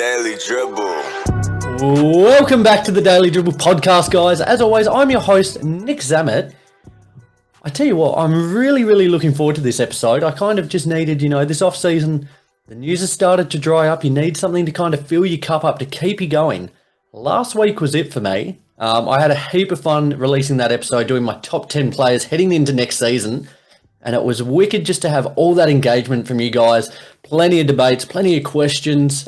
Daily Dribble. Welcome back to the Daily Dribble podcast, guys. As always, I'm your host, Nick Zammit. I tell you what, I'm really looking forward to this episode. I kind of just needed, this off season, the news has started to dry up. You need something to kind of fill your cup up to keep you going. Last week was it for me. I had a heap of fun releasing that episode, doing my top 10 players heading into next season. And it was wicked just to have all that engagement from you guys. Plenty of debates, plenty of questions.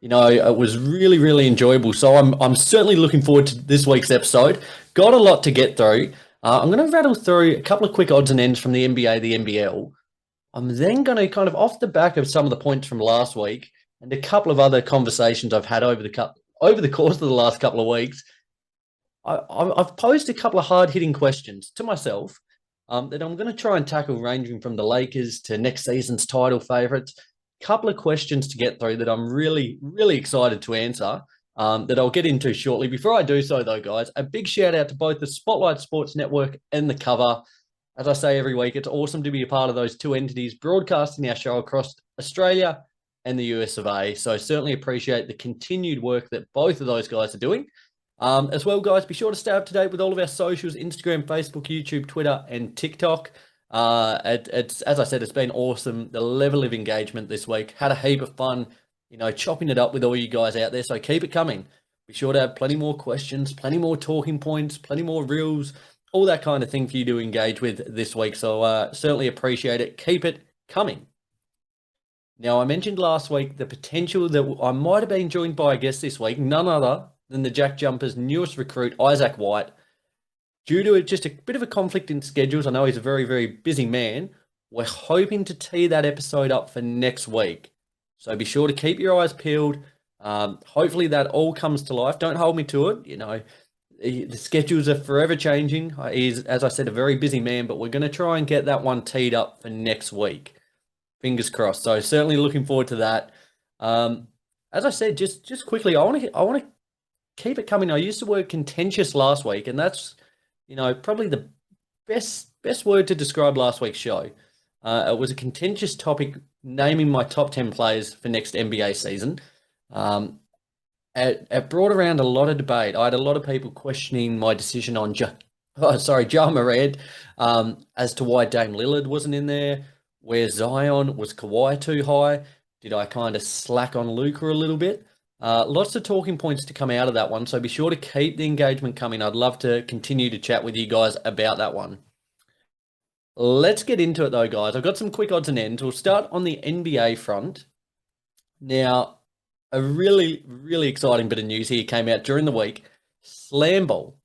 It was really enjoyable. So I'm certainly looking forward to this week's episode. Got a lot to get through. I'm going to rattle through a couple of quick odds and ends from the NBA, the NBL. I'm then going to kind of off the back of some of the points from last week and a couple of other conversations I've had over the course of the last couple of weeks. I've posed a couple of hard-hitting questions to myself that I'm going to try and tackle, ranging from the Lakers to next season's title favourites. Couple of questions to get through that I'm really excited to answer, that I'll get into shortly. Before I do so, though, guys, a big shout out to both the Spotlight Sports Network and The Cover. As I say every week, it's awesome to be a part of those two entities broadcasting our show across Australia and the US of A. So I certainly appreciate the continued work that both of those guys are doing. As well, guys, be sure to stay up to date with all of our socials: Instagram, Facebook, YouTube, Twitter, and TikTok. It's as I said, it's been awesome. The level of engagement this week, had a heap of fun, chopping it up with all you guys out there. So keep it coming. Be sure to have plenty more questions, plenty more talking points, plenty more reels, all that kind of thing for you to engage with this week. So certainly appreciate it. Keep it coming. Now, I mentioned last week the potential that I might have been joined by a guest this week, none other than the Jack Jumpers' newest recruit, Isaac White. Due to just a bit of a conflict in schedules, I know he's a very busy man. We're hoping to tee that episode up for next week. So be sure to keep your eyes peeled. Hopefully that all comes to life. Don't hold me to it. The schedules are forever changing. He's, as I said, a very busy man, but we're going to try and get that one teed up for next week. Fingers crossed. So certainly looking forward to that. As I said, just quickly, I want to keep it coming. I used the word contentious last week, and that's probably the best word to describe last week's show. It was a contentious topic, naming my top 10 players for next NBA season. It brought around a lot of debate. I had a lot of people questioning my decision on Ja Morant, as to why Dame Lillard wasn't in there. Where Zion, was Kawhi too high? Did I kind of slack on Luka a little bit? Lots of talking points to come out of that one, so be sure to keep the engagement coming. I'd love to continue to chat with you guys about that one. Let's get into it, though, guys. I've got some quick odds and ends. We'll start on the NBA front. Now, a really exciting bit of news here came out during the week. Slamball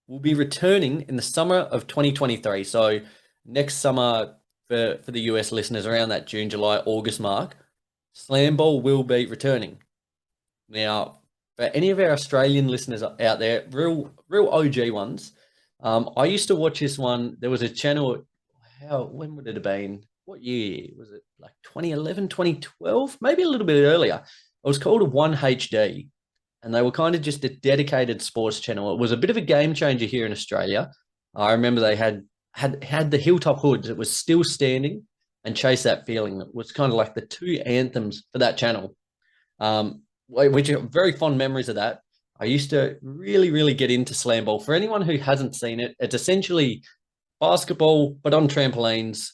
will be returning in the summer of 2023. So next summer, for the US listeners, around that June, July, August mark, Slamball will be returning. Now, for any of our Australian listeners out there, real OG ones, I used to watch this one. There was a channel, when would it have been? What year? Was it like 2011, 2012? Maybe a little bit earlier. It was called 1HD, and they were kind of just a dedicated sports channel. It was a bit of a game changer here in Australia. I remember they had the Hilltop Hoods. It was Still Standing and Chase That Feeling. It was kind of like the two anthems for that channel. Which are very fond memories of that. I used to really get into Slamball. For anyone who hasn't seen it, it's essentially basketball, but on trampolines,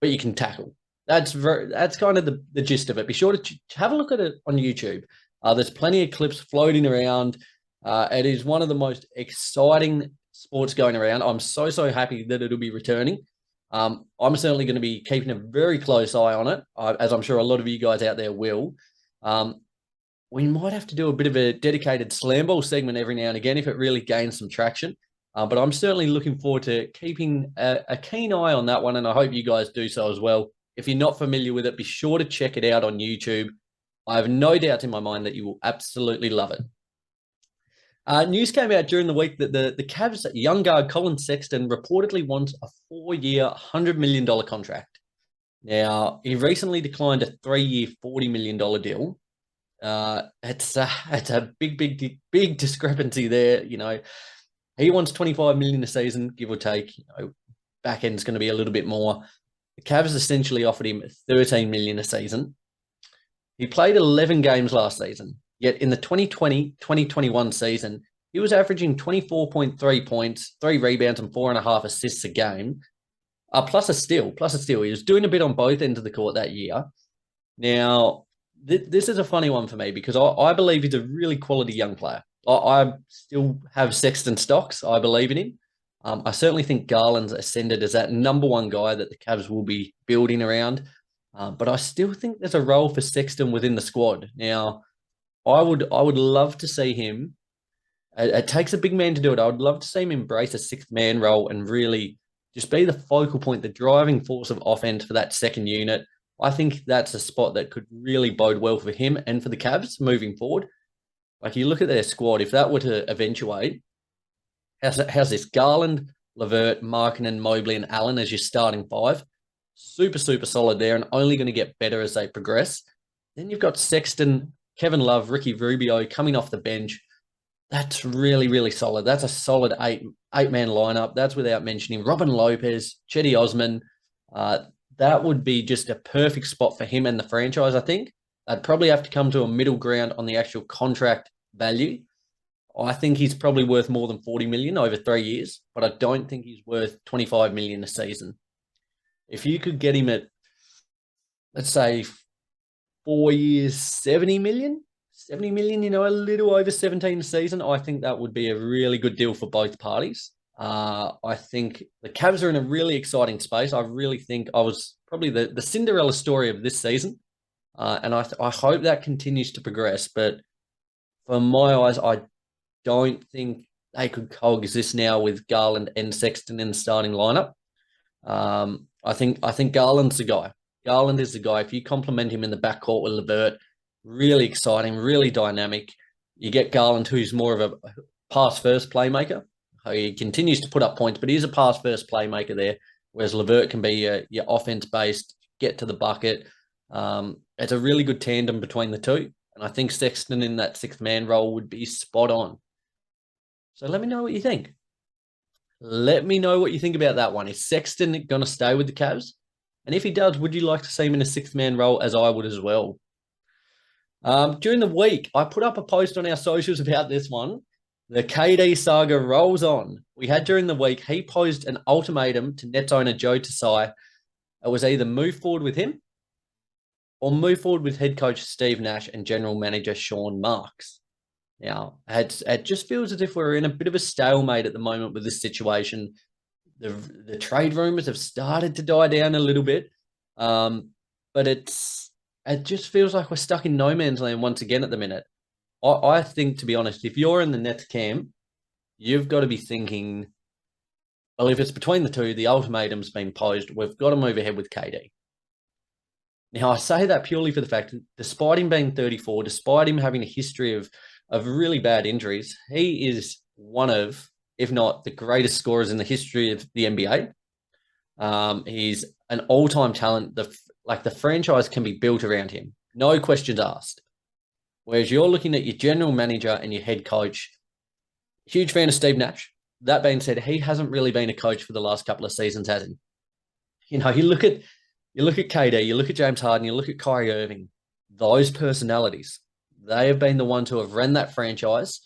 but you can tackle. That's kind of the gist of it. Be sure to have a look at it on YouTube. There's plenty of clips floating around. It is one of the most exciting sports going around. I'm so happy that it'll be returning. I'm certainly going to be keeping a very close eye on it, as I'm sure a lot of you guys out there will. We might have to do a bit of a dedicated Slamball segment every now and again if it really gains some traction. But I'm certainly looking forward to keeping a keen eye on that one, and I hope you guys do so as well. If you're not familiar with it, be sure to check it out on YouTube. I have no doubt in my mind that you will absolutely love it. News came out during the week that the Cavs' young guard Colin Sexton reportedly wants a 4-year, $100 million contract. Now, he recently declined a 3-year, $40 million deal. It's a big discrepancy there. He wants $25 million a season, give or take. Back end's going to be a little bit more. The Cavs essentially offered him $13 million a season. He played 11 games last season, yet in the 2020-2021 season, he was averaging 24.3 points, 3 rebounds, and 4.5 assists a game, plus a steal. He was doing a bit on both ends of the court that year. Now, this is a funny one for me because I believe he's a really quality young player. I still have Sexton stocks. I believe in him. I certainly think Garland's ascended as that number one guy that the Cavs will be building around. But I still think there's a role for Sexton within the squad. Now, I would love to see him. It takes a big man to do it. I would love to see him embrace a sixth man role and really just be the focal point, the driving force of offense for that second unit. I think that's a spot that could really bode well for him and for the Cavs moving forward. Like you look at their squad, if that were to eventuate, how's this? Garland, LeVert, Markkanen, Mobley, and Allen as your starting five. Super, super solid there and only going to get better as they progress. Then you've got Sexton, Kevin Love, Ricky Rubio coming off the bench. That's really, really solid. That's a solid eight-man lineup. That's without mentioning Robin Lopez, Chetty Osman. That would be just a perfect spot for him and the franchise, I think. I'd probably have to come to a middle ground on the actual contract value. I think he's probably worth more than $40 million over 3 years, but I don't think he's worth $25 million a season. If you could get him at, let's say, 4 years, $70 million, a little over 17 a season, I think that would be a really good deal for both parties. I think the Cavs are in a really exciting space. I really think I was probably the Cinderella story of this season. And I hope that continues to progress. But for my eyes, I don't think they could coexist now with Garland and Sexton in the starting lineup. I think Garland's the guy. Garland is the guy. If you complement him in the backcourt with LeVert, really exciting, really dynamic. You get Garland, who's more of a pass-first playmaker. He continues to put up points, but he's a pass-first playmaker there, whereas LeVert can be your offense-based, get to the bucket. It's a really good tandem between the two, and I think Sexton in that sixth-man role would be spot on. So let me know what you think. Let me know what you think about that one. Is Sexton going to stay with the Cavs? And if he does, would you like to see him in a sixth-man role as I would as well? During the week, I put up a post on our socials about this one. The KD saga rolls on. We had during the week, he posed an ultimatum to Nets owner Joe Tsai. It was either move forward with him or move forward with head coach Steve Nash and general manager Sean Marks. Now, it just feels as if we're in a bit of a stalemate at the moment with this situation. The trade rumors have started to die down a little bit, but it just feels like we're stuck in no man's land once again at the minute. I think, to be honest, if you're in the Nets camp, you've got to be thinking, well, if it's between the two, the ultimatum's been posed. We've got to move ahead with KD. Now, I say that purely for the fact that despite him being 34, despite him having a history of really bad injuries, he is one of, if not the greatest scorers in the history of the NBA. He's an all-time talent. The franchise can be built around him. No questions asked. Whereas you're looking at your general manager and your head coach, huge fan of Steve Nash. That being said, he hasn't really been a coach for the last couple of seasons, has he? You know, you look at KD, you look at James Harden, you look at Kyrie Irving, those personalities, they have been the ones who have run that franchise,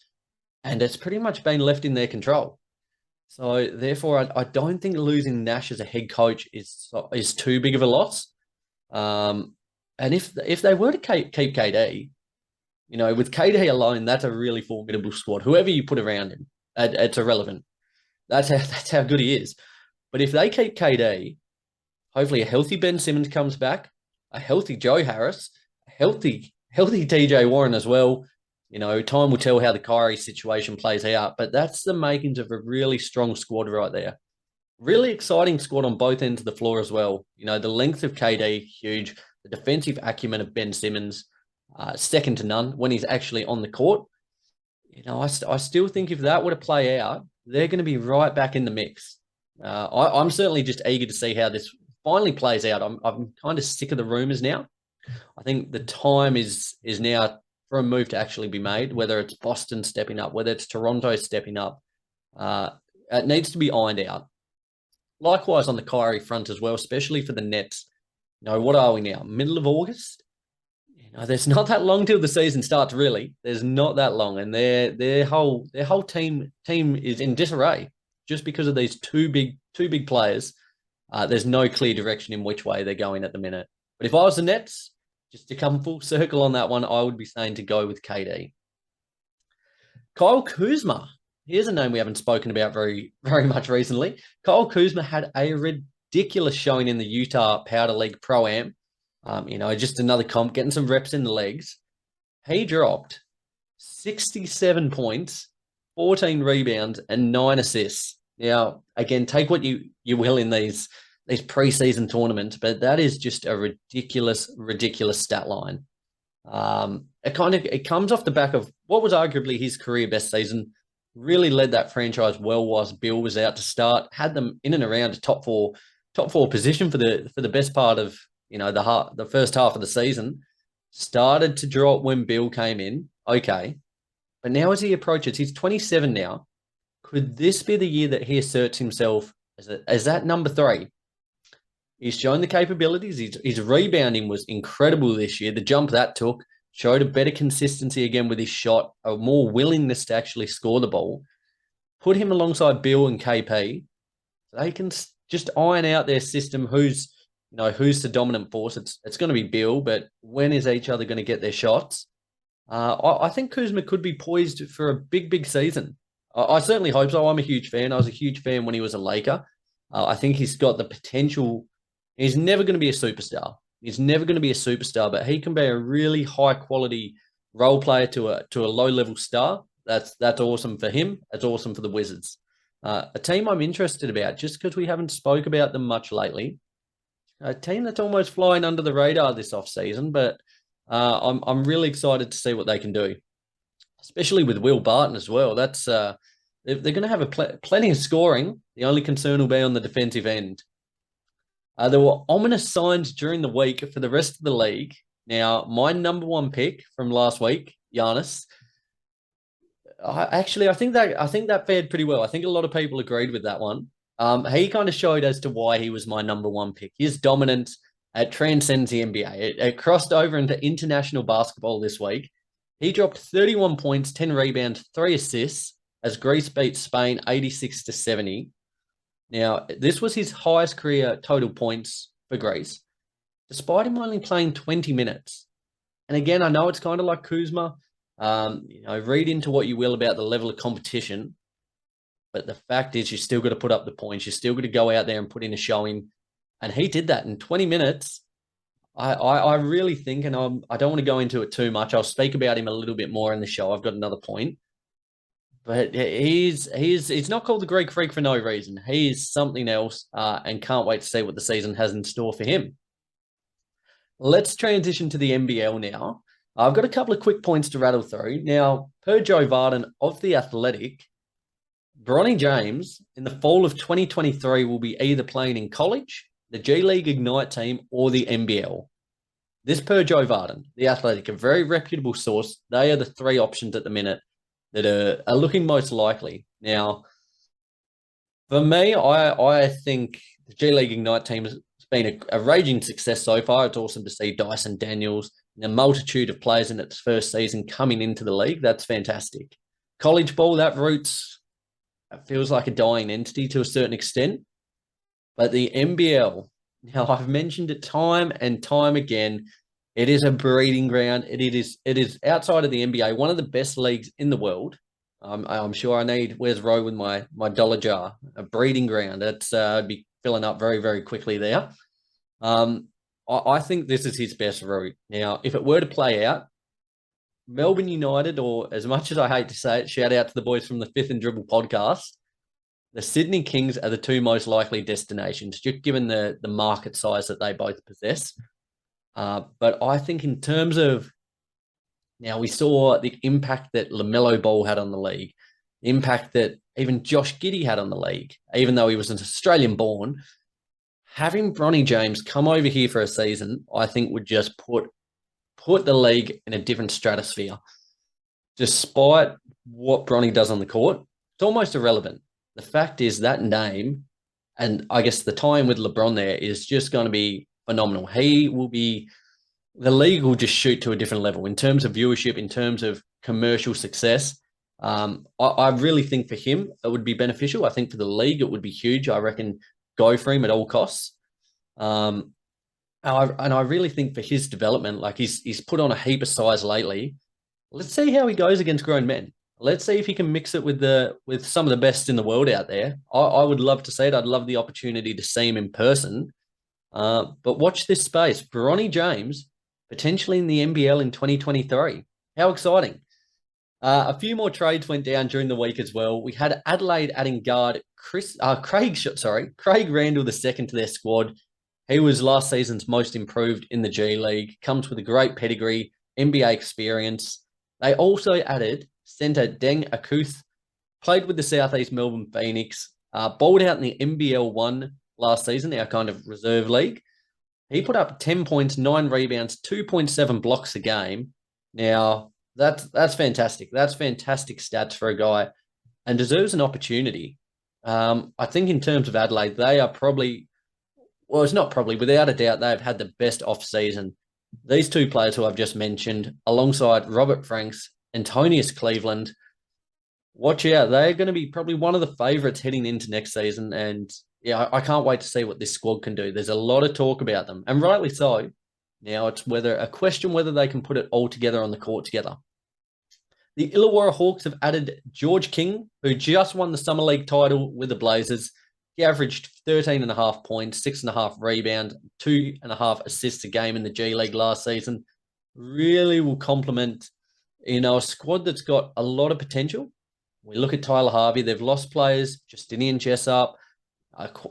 and it's pretty much been left in their control. So therefore, I don't think losing Nash as a head coach is too big of a loss. And if they were to keep KD, you know, with KD alone, that's a really formidable squad. Whoever you put around him, it's irrelevant. That's how good he is. But if they keep KD, hopefully a healthy Ben Simmons comes back, a healthy Joe Harris, a healthy TJ Warren as well. You know, time will tell how the Kyrie situation plays out, but that's the makings of a really strong squad right there. Really exciting squad on both ends of the floor as well. You know, the length of KD, huge. The defensive acumen of Ben Simmons, second to none when he's actually on the court. You know, I still think if that were to play out, they're going to be right back in the mix. I'm certainly just eager to see how this finally plays out. I'm kind of sick of the rumors now. I think the time is now for a move to actually be made, whether it's Boston stepping up, whether it's Toronto stepping up. It needs to be ironed out. Likewise on the Kyrie front as well, especially for the Nets. You know, what are we now? Middle of August? You there's not that long till the season starts. Really, there's not that long, and their whole team is in disarray just because of these two big players. There's no clear direction in which way they're going at the minute. But if I was the Nets, just to come full circle on that one, I would be saying to go with KD. Kyle Kuzma. Here's a name we haven't spoken about very, very much recently. Kyle Kuzma had a ridiculous showing in the Utah Powder League Pro-Am. Just another comp, getting some reps in the legs. He dropped 67 points, 14 rebounds, and 9 assists. Now, again, take what you will in these preseason tournaments, but that is just a ridiculous, ridiculous stat line. It comes off the back of what was arguably his career best season. Really led that franchise well whilst Bill was out to start. Had them in and around a top four position for the best part of the first half of the season. Started to drop when Bill came in. Okay, but now as he approaches, he's 27 now. Could this be the year that he asserts himself as that number 3? He's shown the capabilities. His rebounding was incredible this year. The jump that took showed a better consistency again with his shot, a more willingness to actually score the ball. Put him alongside Bill and KP. So they can just iron out their system. Who's the dominant force? It's going to be Bill, but when is each other going to get their shots? I think Kuzma could be poised for a big, big season. I certainly hope so. I'm a huge fan. I was a huge fan when he was a Laker. I think he's got the potential. He's never going to be a superstar. He's never going to be a superstar, but he can be a really high quality role player to a low level star. That's awesome for him. That's awesome for the Wizards. A team I'm interested about, just because we haven't spoke about them much lately. A team that's almost flying under the radar this offseason, but I'm really excited to see what they can do, especially with Will Barton as well. That's they're going to have plenty of scoring. The only concern will be on the defensive end. There were ominous signs during the week for the rest of the league. Now, my number 1 pick from last week, Giannis. I think that fared pretty well. I think a lot of people agreed with that one. He kind of showed as to why he was my number 1 pick. His dominance transcends the NBA. It crossed over into international basketball this week. He dropped 31 points, 10 rebounds, 3 assists as Greece beat Spain 86-70. Now, this was his highest career total points for Greece, despite him only playing 20 minutes. And again, I know it's kind of like Kuzma. Read into what you will about the level of competition, but the fact is you still got to put up the points. You still got to go out there and put in a showing. And he did that in 20 minutes. I really think, and I don't want to go into it too much. I'll speak about him a little bit more in the show. I've got another point. But he's not called the Greek Freak for no reason. He's something else, and can't wait to see what the season has in store for him. Let's transition to the NBL now. I've got a couple of quick points to rattle through. Now, per Joe Varden of The Athletic, Bronny James in the fall of 2023 will be either playing in college, the G League Ignite team, or the NBL. This per Joe Varden, The Athletic, a very reputable source. They are the 3 options at the minute that are looking most likely. Now, for me, I think the G League Ignite team has been a raging success so far. It's awesome to see Dyson Daniels and a multitude of players in its first season coming into the league. That's fantastic. College ball, that roots, it feels like a dying entity to a certain extent. But the NBL, now I've mentioned it time and time again, it is a breeding ground. It is outside of the NBA, one of the best leagues in the world. I'm sure I need, where's Roe with my dollar jar? A breeding ground. That's I'd be filling up very, very quickly there. I think this is his best route. Now, if it were to play out, Melbourne United, or as much as I hate to say it, shout out to the boys from the Fifth and Dribble podcast, the Sydney Kings are the 2 most likely destinations, just given the market size that they both possess. But I think in terms of, now we saw the impact that LaMelo Ball had on the league, the impact that even Josh Giddey had on the league, even though he was an Australian born. Having Bronny James come over here for a season, I think would just put the league in a different stratosphere. Despite what Bronny does on the court, it's almost irrelevant. The fact is that name, and I guess the time with LeBron there, is just going to be phenomenal. He will be the league will just shoot to a different level in terms of viewership, in terms of commercial success. I really think for him it would be beneficial. I think for the league it would be huge. I reckon go for him at all costs. And I really think for his development, like he's put on a heap of size lately. Let's see how he goes against grown men. Let's see if he can mix it with some of the best in the world out there. I would love to see it. I'd love the opportunity to see him in person. But watch this space. Bronny James, potentially in the NBL in 2023. How exciting. A few more trades went down during the week as well. We had Adelaide adding guard Craig Randall II to their squad. He was last season's most improved in the G League, comes with a great pedigree, NBA experience. They also added centre Deng Akuth, played with the Southeast Melbourne Phoenix, balled out in the NBL 1 last season, our kind of reserve league. He put up 10 points, 9 rebounds, 2.7 blocks a game. Now, that's fantastic. That's fantastic stats for a guy and deserves an opportunity. I think in terms of Adelaide, they are probably, well, it's not probably, without a doubt, they've had the best off-season. These two players who I've just mentioned, alongside Robert Franks, Antonius Cleveland, watch out. They're going to be probably one of the favourites heading into next season. And yeah, I can't wait to see what this squad can do. There's a lot of talk about them, and rightly so. Now it's a question whether they can put it all together on the court together. The Illawarra Hawks have added George King, who just won the Summer League title with the Blazers. He averaged 13.5 points, 6.5 rebounds, 2.5 assists a game in the G League last season. Really will complement, a squad that's got a lot of potential. We look at Tyler Harvey. They've lost players, Justinian Jessup.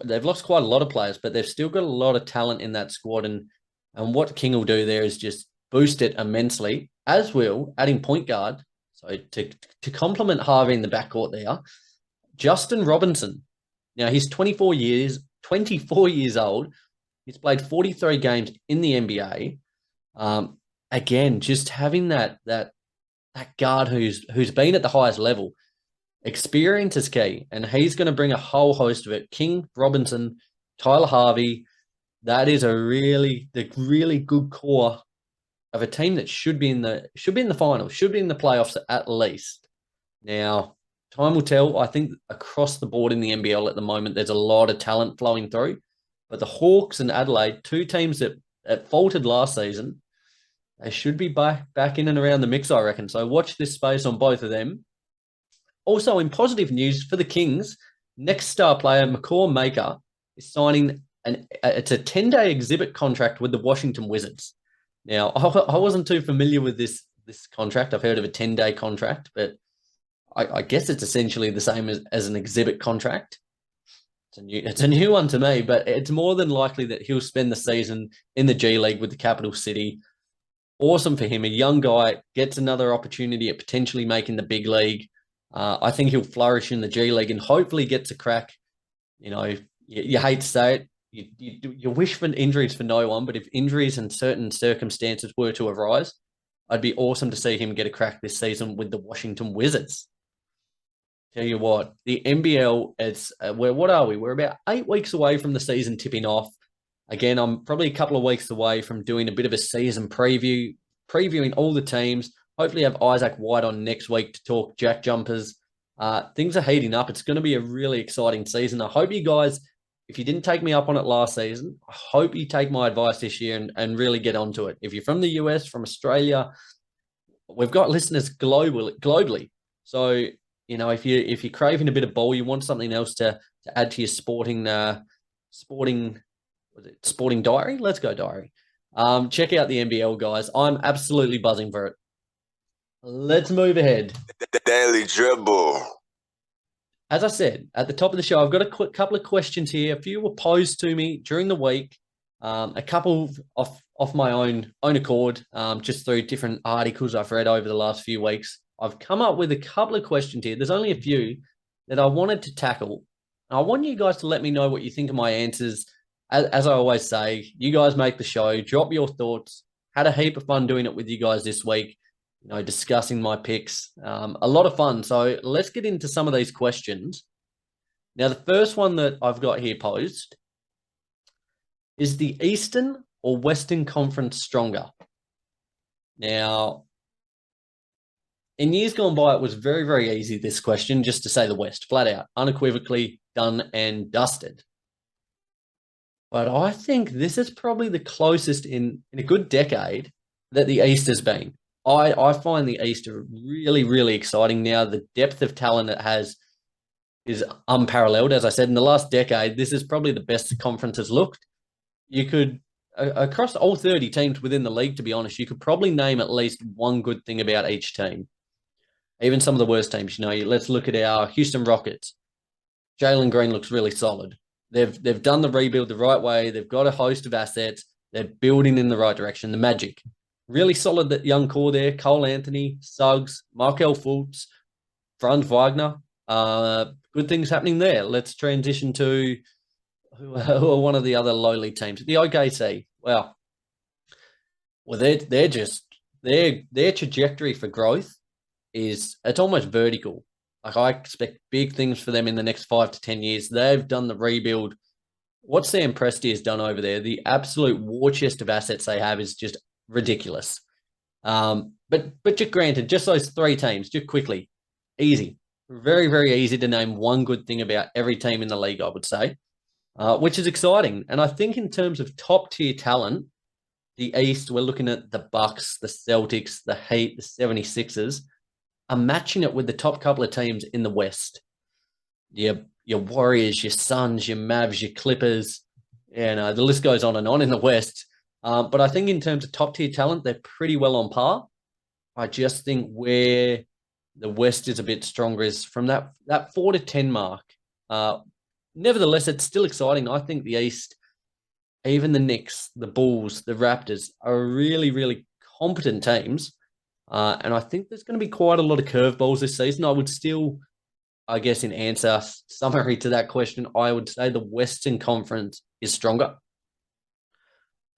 They've lost quite a lot of players, but they've still got a lot of talent in that squad. And what King will do there is just boost it immensely, as will adding point guard. So to complement Harvey in the backcourt there, Justin Robinson. Now he's 24 years old. He's played 43 games in the NBA. Again, just having that guard who's been at the highest level. Experience is key, and he's going to bring a whole host of it. King, Robinson, Tyler Harvey. That is a really good core of a team that should be in the finals, should be in the playoffs at least. Now, time will tell. I think across the board in the NBL at the moment, there's a lot of talent flowing through. But the Hawks and Adelaide, two teams that faltered last season, they should be back in and around the mix, I reckon. So watch this space on both of them. Also, in positive news for the Kings, next star player, McCaw Maker, is signing it's a 10-day exhibit contract with the Washington Wizards. Now, I wasn't too familiar with this contract. I've heard of a 10-day contract, but I guess it's essentially the same as an exhibit contract. It's a new one to me, but it's more than likely that he'll spend the season in the G League with the capital city. Awesome for him. A young guy gets another opportunity at potentially making the big league. I think he'll flourish in the G League and hopefully gets a crack. You hate to say it. You wish for injuries for no one, but if injuries and certain circumstances were to arise, I'd be awesome to see him get a crack this season with the Washington Wizards. Tell you what, the NBL, what are we? We're about 8 weeks away from the season tipping off. Again, I'm probably a couple of weeks away from doing a bit of a season previewing all the teams. Hopefully have Isaac White on next week to talk Jack Jumpers. Things are heating up. It's going to be a really exciting season. I hope you guys, if you didn't take me up on it last season, I hope you take my advice this year and really get onto it. If you're from the US, from Australia, we've got listeners globally. So, if you're craving a bit of ball, you want something else to add to your sporting diary? Let's go diary. Check out the NBL, guys. I'm absolutely buzzing for it. Let's move ahead. The Daily Dribble. As I said, at the top of the show, I've got a couple of questions here. A few were posed to me during the week. A couple off my own accord, just through different articles I've read over the last few weeks. I've come up with a couple of questions here. There's only a few that I wanted to tackle. I want you guys to let me know what you think of my answers. As I always say, you guys make the show. Drop your thoughts. Had a heap of fun doing it with you guys this week. Discussing my picks. A lot of fun. So let's get into some of these questions. Now, the first one that I've got here posed is the Eastern or Western Conference stronger? Now, in years gone by, it was very, very easy, this question, just to say the West, flat out, unequivocally done and dusted. But I think this is probably the closest in a good decade that the East has been. I find the East really, really exciting now. The depth of talent it has is unparalleled. As I said, in the last decade, this is probably the best the conference has looked. You could, across all 30 teams within the league, to be honest, you could probably name at least one good thing about each team. Even some of the worst teams, let's look at our Houston Rockets. Jalen Green looks really solid. They've done the rebuild the right way. They've got a host of assets. They're building in the right direction. The Magic, really solid that young core there. Cole Anthony, Suggs, Markel Fultz, Franz Wagner. Good things happening there. Let's transition to who are one of the other lowly teams. The OKC. Wow. Well, they're just their trajectory for growth it's almost vertical. Like, I expect big things for them in the next 5 to 10 years. They've done the rebuild. What Sam Presti has done over there, the absolute war chest of assets they have is just ridiculous. But just granted, just those three teams, just quickly, easy. Very, very easy to name one good thing about every team in the league, I would say, which is exciting. And I think in terms of top-tier talent, the East, we're looking at the Bucks, the Celtics, the Heat, the 76ers, are matching it with the top couple of teams in the West. Your Warriors, your Suns, your Mavs, your Clippers, the list goes on and on in the West. But I think in terms of top-tier talent, they're pretty well on par. I just think where the West is a bit stronger is from that 4 to 10 mark. Nevertheless, it's still exciting. I think the East, even the Knicks, the Bulls, the Raptors, are really, really competent teams. And I think there's going to be quite a lot of curveballs this season. I would still, I guess, in answer summary to that question, I would say the Western Conference is stronger.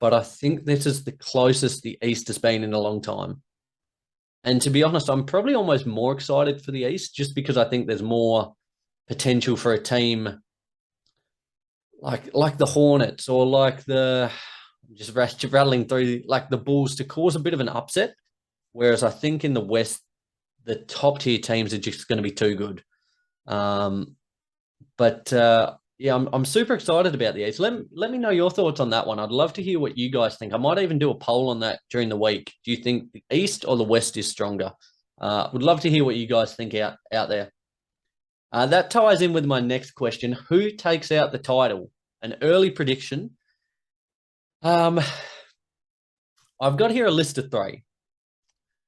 But I think this is the closest the East has been in a long time. And to be honest, I'm probably almost more excited for the East just because I think there's more potential for a team like the Hornets or like just rattling through, like the Bulls, to cause a bit of an upset. Whereas I think in the West, the top tier teams are just going to be too good. I'm super excited about the East. Let me know your thoughts on that one. I'd love to hear what you guys think. I might even do a poll on that during the week. Do you think the East or the West is stronger? Would love to hear what you guys think out there. That ties in with my next question. Who takes out the title? An early prediction. I've got here a list of three.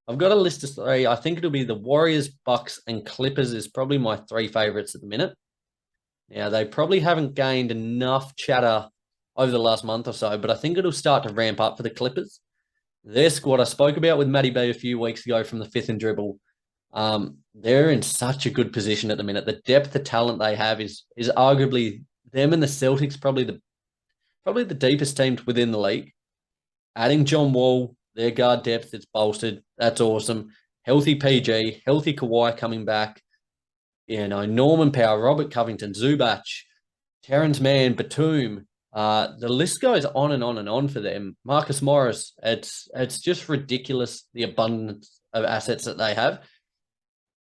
I think it'll be the Warriors, Bucks, and Clippers is probably my three favorites at the minute. Now, they probably haven't gained enough chatter over the last month or so, but I think it'll start to ramp up for the Clippers. Their squad I spoke about with Matty B a few weeks ago from the Fifth and Dribble. They're in such a good position at the minute. The depth of talent they have is arguably them and the Celtics probably the deepest teams within the league. Adding John Wall, their guard depth, it's bolstered. That's awesome. Healthy PG, healthy Kawhi coming back. Norman Powell, Robert Covington, Zubac, Terrence Mann, Batum. The list goes on and on and on for them. Marcus Morris, it's just ridiculous, the abundance of assets that they have.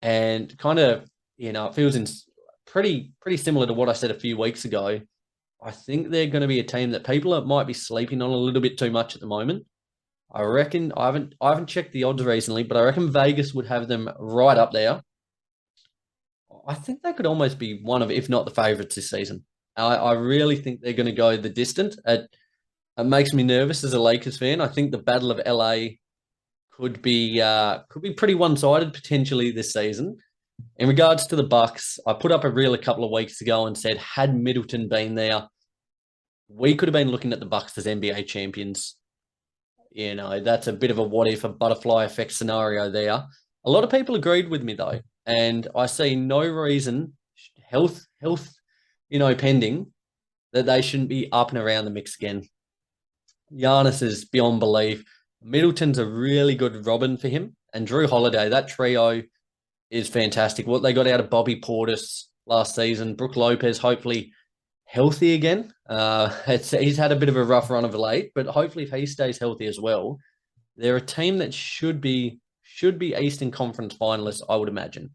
And kind of, it feels pretty similar to what I said a few weeks ago. I think they're going to be a team that people might be sleeping on a little bit too much at the moment. I reckon, I haven't checked the odds recently, but I reckon Vegas would have them right up there. I think they could almost be one of, if not the favourites this season. I really think they're going to go the distance. It makes me nervous as a Lakers fan. I think the Battle of LA could be pretty one-sided potentially this season. In regards to the Bucks, I put up a reel a couple of weeks ago and said, had Middleton been there, we could have been looking at the Bucks as NBA champions. That's a bit of a what-if, a butterfly effect scenario there. A lot of people agreed with me, though, and I see no reason, health, pending, that they shouldn't be up and around the mix again. Giannis is beyond belief. Middleton's a really good Robin for him, and Drew Holiday, that trio is fantastic. What they got out of Bobby Portis last season, Brook Lopez, hopefully healthy again. He's had a bit of a rough run of late, but hopefully if he stays healthy as well, They're a team that should be Eastern Conference finalists, I would imagine.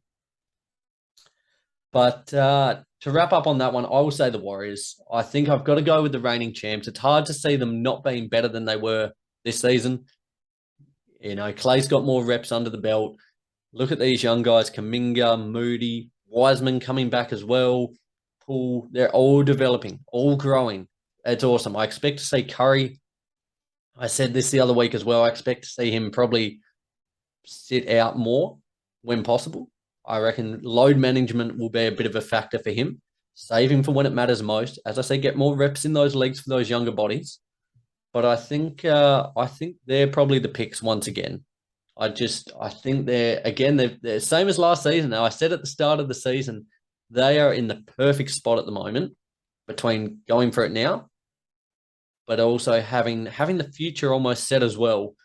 But to wrap up on that one, I will say the Warriors. I think I've got to go with the reigning champs. It's hard to see them not being better than they were this season. You know, Clay's got more reps under the belt. Look at these young guys, Kuminga, Moody, Wiseman coming back as well. Poole, they're all developing, all growing. It's awesome. I expect to see Curry. I said this the other week as well. I expect to see him probably sit out more when possible. I reckon load management will be a bit of a factor for him. Save him for when it matters most. As I say, get more reps in those legs for those younger bodies. But I think they're probably the picks once again. I think they're same as last season. Now, I said at the start of the season, they are in the perfect spot at the moment between going for it now, but also having the future almost set as well.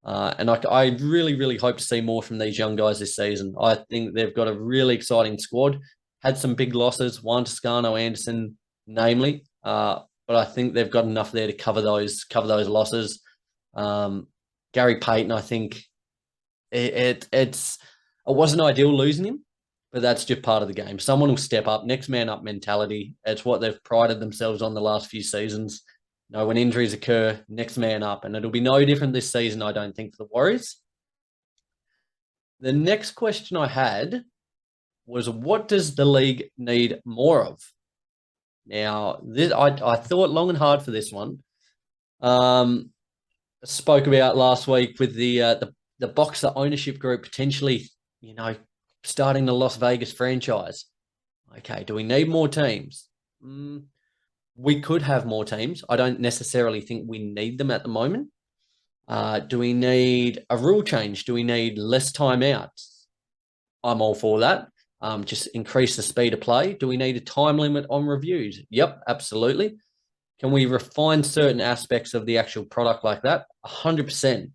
And I really, really hope to see more from these young guys this season. I think they've got a really exciting squad. Had some big losses, Juan Toscano, Anderson, namely. But I think they've got enough there to cover those losses. Gary Payton, I think it wasn't ideal losing him, but that's just part of the game. Someone will step up, next man up mentality. It's what they've prided themselves on the last few seasons. You know, when injuries occur, next man up. And it'll be no different this season, I don't think, for the Warriors. The next question I had was, what does the league need more of? Now, I thought long and hard for this one. Spoke about last week with the Boxer ownership group potentially, you know, starting the Las Vegas franchise. Okay, do we need more teams? We could have more teams. I don't necessarily think we need them at the moment. Do we need a rule change? Do we need less timeouts? I'm all for that. Just increase the speed of play. Do we need a time limit on reviews? Yep, absolutely. Can we refine certain aspects of the actual product like that? 100%.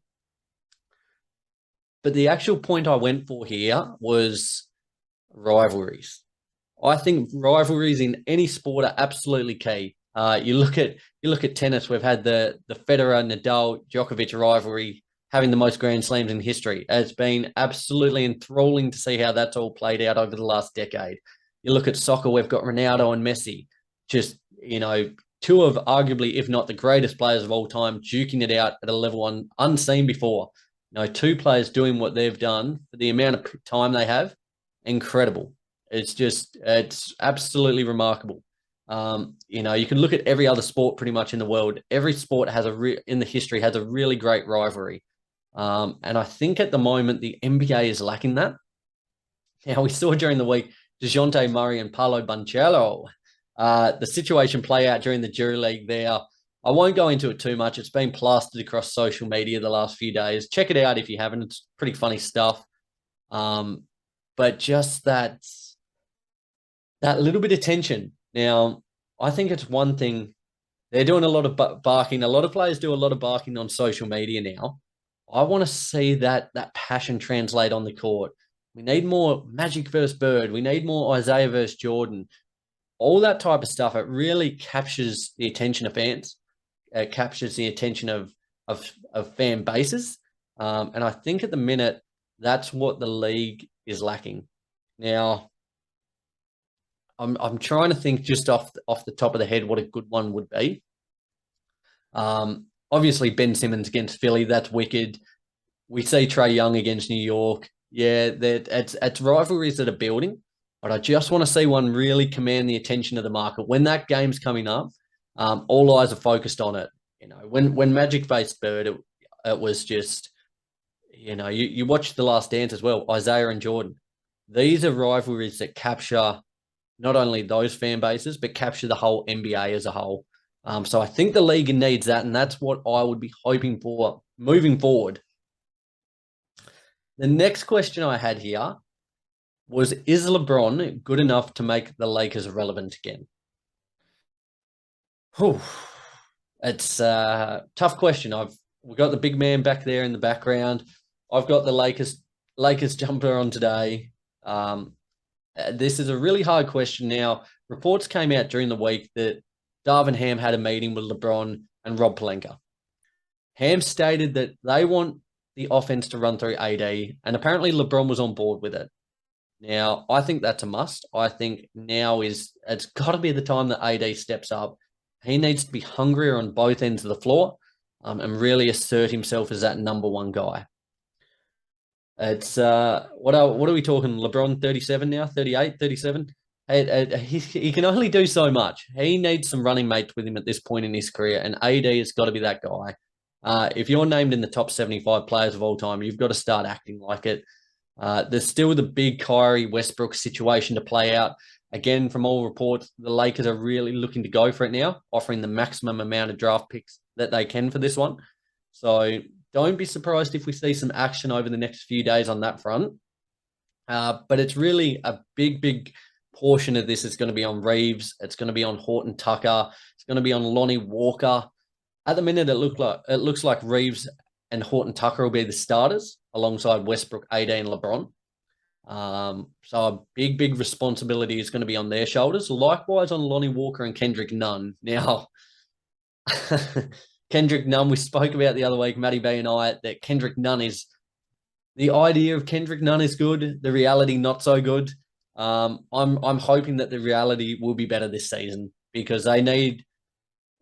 But the actual point I went for here was rivalries. I think rivalries in any sport are absolutely key. You look at tennis. We've had the Federer, Nadal, Djokovic rivalry having the most Grand Slams in history. It's been absolutely enthralling to see how that's all played out over the last decade. You look at soccer. We've got Ronaldo and Messi, just, you know, two of arguably, if not the greatest players of all time, duking it out at a level unseen before. You know, two players doing what they've done for the amount of time they have, incredible. It's absolutely remarkable. You know, you can look at every other sport pretty much in the world. Every sport has in the history has a really great rivalry. And I think at the moment the NBA is lacking that. Now, we saw during the week DeJounte Murray and Paolo Banchero, the situation play out during the Jury League there. I won't go into it too much. It's been plastered across social media the last few days. Check it out if you haven't. It's pretty funny stuff. But just that little bit of tension. Now, I think it's one thing. They're doing a lot of barking. A lot of players do a lot of barking on social media now. I want to see that passion translate on the court. We need more Magic versus Bird. We need more Isaiah versus Jordan. All that type of stuff, it really captures the attention of fans. It captures the attention of fan bases. And I think at the minute, that's what the league is lacking. Now, I'm trying to think just off the top of the head what a good one would be. Obviously, Ben Simmons against Philly, that's wicked. We see Trae Young against New York. Yeah, it's rivalries that are building, but I just want to see one really command the attention of the market. When that game's coming up, all eyes are focused on it. You know, when Magic faced Bird, it was just, you know, you watch The Last Dance as well, Isaiah and Jordan. These are rivalries that capture not only those fan bases, but capture the whole NBA as a whole. So I think the league needs that, and that's what I would be hoping for moving forward. The next question I had here was, is LeBron good enough to make the Lakers relevant again? Whew. It's a tough question. We've got the big man back there in the background. I've got the Lakers jumper on today. This is a really hard question. Now, reports came out during the week that Darvin Ham had a meeting with LeBron and Rob Pelinka. Ham stated that they want the offense to run through AD, and apparently LeBron was on board with it. Now, I think that's a must. I think it's got to be the time that AD steps up. He needs to be hungrier on both ends of the floor and really assert himself as that number one guy. It's what are we talking? LeBron 37 now, 38, 37? He can only do so much. He needs some running mates with him at this point in his career, and AD has got to be that guy. If you're named in the top 75 players of all time, you've got to start acting like it. There's still the big Kyrie Westbrook situation to play out. Again, from all reports, the Lakers are really looking to go for it now, offering the maximum amount of draft picks that they can for this one. So don't be surprised if we see some action over the next few days on that front. But it's really a big portion of this is going to be on Reeves. It's going to be on Horton Tucker. It's going to be on Lonnie Walker. At the minute, it looks like Reeves and Horton Tucker will be the starters alongside Westbrook, AD, and LeBron. So a big responsibility is going to be on their shoulders. Likewise on Lonnie Walker and Kendrick Nunn. Now, Kendrick Nunn, we spoke about the other week, Matty B and I, that Kendrick Nunn is the idea of Kendrick Nunn is good. The reality not so good. I'm hoping that the reality will be better this season because they need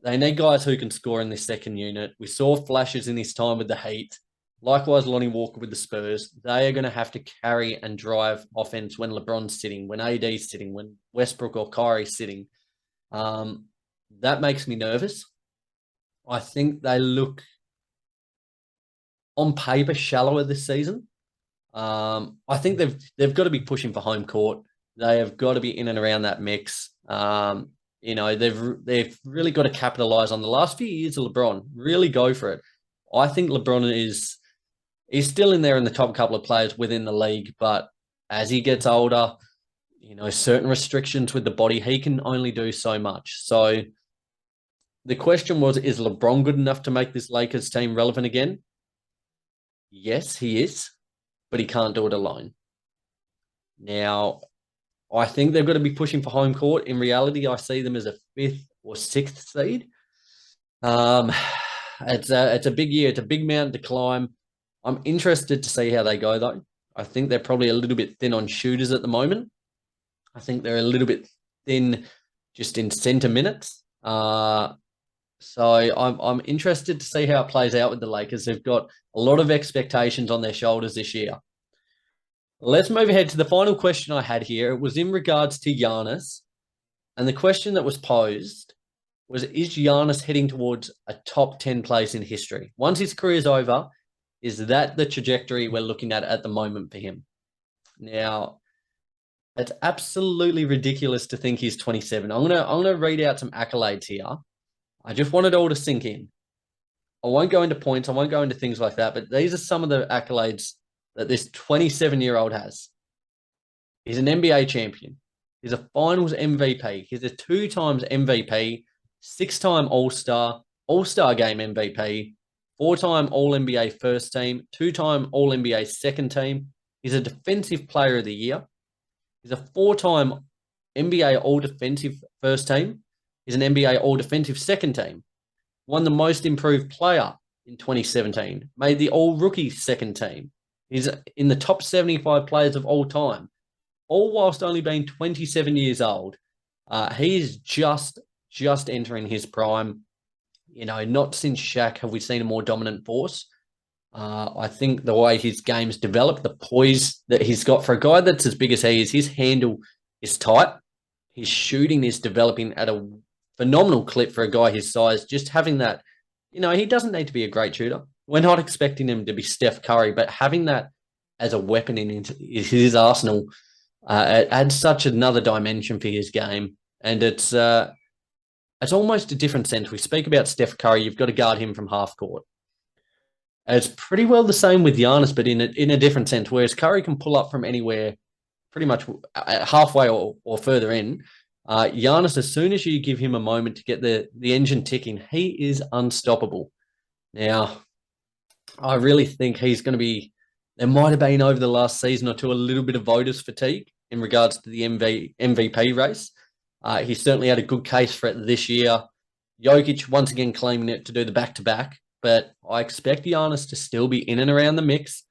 guys who can score in this second unit. We saw flashes in his time with the Heat. Likewise, Lonnie Walker with the Spurs. They are going to have to carry and drive offense when LeBron's sitting, when AD's sitting, when Westbrook or Kyrie's sitting. That makes me nervous. I think they look, on paper, shallower this season. I think they've got to be pushing for home court. They have got to be in and around that mix. They've really got to capitalize on the last few years of LeBron. Really go for it. I think LeBron is still in there in the top couple of players within the league, but as he gets older, certain restrictions with the body, he can only do so much. So the question was, is LeBron good enough to make this Lakers team relevant again? Yes, he is, but he can't do it alone. Now, I think they've got to be pushing for home court. In reality, I see them as a 5th or 6th seed. It's a big year. It's a big mountain to climb. I'm interested to see how they go, though. I think they're probably a little bit thin on shooters at the moment. I think they're a little bit thin just in center minutes. So I'm interested to see how it plays out with the Lakers. They've got a lot of expectations on their shoulders this year. Let's move ahead to the final question I had here. It was in regards to Giannis. And the question that was posed was, is Giannis heading towards a top 10 place in history? Once his career is over, is that the trajectory we're looking at the moment for him? Now, it's absolutely ridiculous to think he's 27. I'm gonna read out some accolades here. I just want it all to sink in. I won't go into points. I won't go into things like that. But these are some of the accolades that this 27-year-old has. He's an NBA champion. He's a finals MVP. He's a 2-time MVP, 6-time All-Star, All-Star Game MVP, 4-time All-NBA first team, 2-time All-NBA second team. He's a Defensive Player of the Year. He's a 4-time NBA All-Defensive first team. He's an NBA All-Defensive second team. Won the Most Improved Player in 2017. Made the All-Rookie second team. He's in the top 75 players of all time. All whilst only being 27 years old. He is just entering his prime. Not since Shaq have we seen a more dominant force. I think the way his game's developed, the poise that he's got for a guy that's as big as he is, his handle is tight. His shooting is developing at a phenomenal clip for a guy his size. Just having that, he doesn't need to be a great shooter. We're not expecting him to be Steph Curry, but having that as a weapon in his arsenal it adds such another dimension for his game. And it's almost a different sense. We speak about Steph Curry. You've got to guard him from half court. It's pretty well the same with Giannis, but in a different sense, whereas Curry can pull up from anywhere pretty much halfway or further in. Giannis, as soon as you give him a moment to get the engine ticking, he is unstoppable. Now, I really think he's going to be, there might have been over the last season or two a little bit of voters fatigue in regards to the MVP race. He certainly had a good case for it this year. Jokic once again claiming it to do the back-to-back. but I expect Giannis to still be in and around the mix.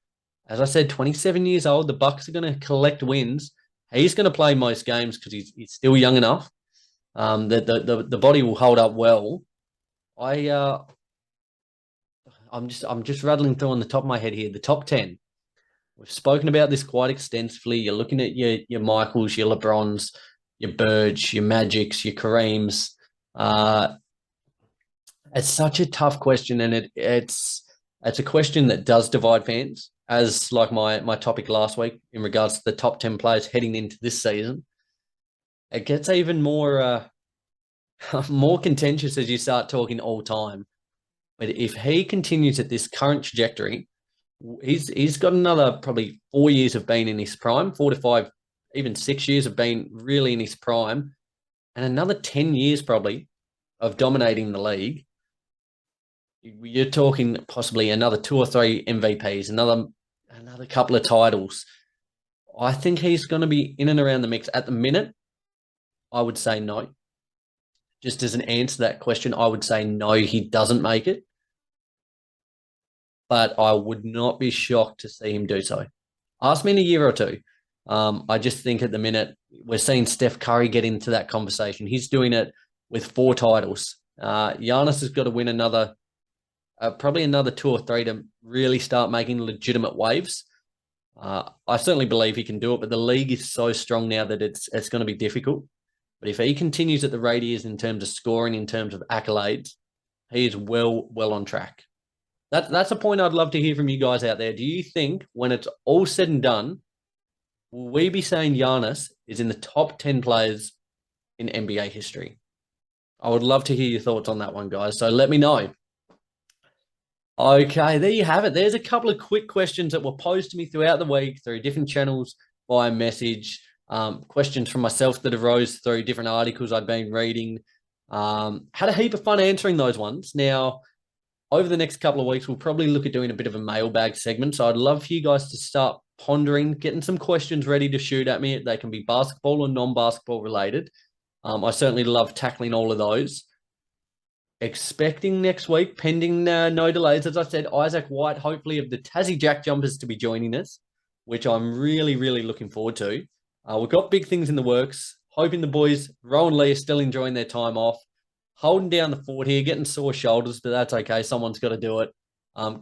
As I said, 27 years old, the Bucks are going to collect wins. He's going to play most games because he's still young enough. The body will hold up well. I'm just rattling through on the top of my head here. The top 10. We've spoken about this quite extensively. You're looking at your Michaels, your LeBrons, your Birds, your Magics, your Kareems. It's such a tough question, and it's a question that does divide fans, as like my topic last week in regards to the top 10 players heading into this season. It gets even more more contentious as you start talking all time. But if he continues at this current trajectory, he's got another probably 4 years of being in his prime, 4 to 5, even 6 years of being really in his prime, and another 10 years probably of dominating the league. You're talking possibly another 2 or 3 MVPs, another couple of titles. I think he's going to be in and around the mix. At the minute, I would say no. Just as an answer to that question, I would say no, he doesn't make it. But I would not be shocked to see him do so. Ask me in a year or two. I just think at the minute, we're seeing Steph Curry get into that conversation. He's doing it with 4 titles. Giannis has got to win probably another 2 or 3 to really start making legitimate waves. I certainly believe he can do it, but the league is so strong now that it's going to be difficult. But if he continues at the rate he is in terms of scoring, in terms of accolades, he is well on track. That's a point I'd love to hear from you guys out there. Do you think when it's all said and done, will we be saying Giannis is in the top 10 players in NBA history? I would love to hear your thoughts on that one, guys. So let me know. Okay, there you have it. There's a couple of quick questions that were posed to me throughout the week through different channels via message. Questions from myself that arose through different articles I'd been reading. Had a heap of fun answering those ones. Now, over the next couple of weeks, we'll probably look at doing a bit of a mailbag segment. So I'd love for you guys to start pondering, getting some questions ready to shoot at me. They can be basketball or non-basketball related. I certainly love tackling all of those. Expecting next week, pending no delays, as I said, Isaac White, hopefully of the Tassie Jack Jumpers, to be joining us, which I'm really, really looking forward to. We've got big things in the works. Hoping the boys, Ro and Lee, are still enjoying their time off. Holding down the fort here, getting sore shoulders, but that's okay. Someone's got to do it.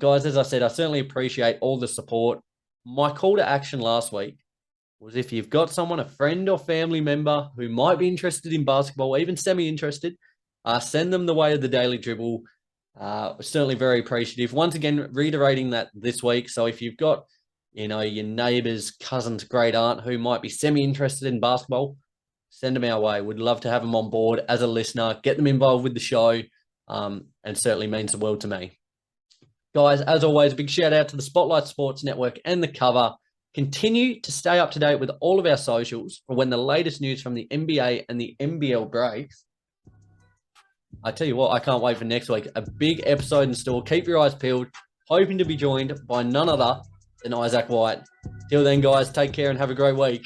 Guys, as I said, I certainly appreciate all the support. My call to action last week was if you've got someone, a friend or family member who might be interested in basketball, even semi-interested, send them the way of the Daily Dribble. Certainly very appreciative. Once again, reiterating that this week. So if you've got, your neighbors, cousins, great aunt who might be semi-interested in basketball, send them our way. We'd love to have them on board as a listener, get them involved with the show, and certainly means the world to me. Guys, as always, big shout out to the Spotlight Sports Network and The Cover. Continue to stay up to date with all of our socials for when the latest news from the NBA and the NBL breaks. I tell you what, I can't wait for next week. A big episode in store. Keep your eyes peeled. Hoping to be joined by none other than Isaac White. Till then, guys, take care and have a great week.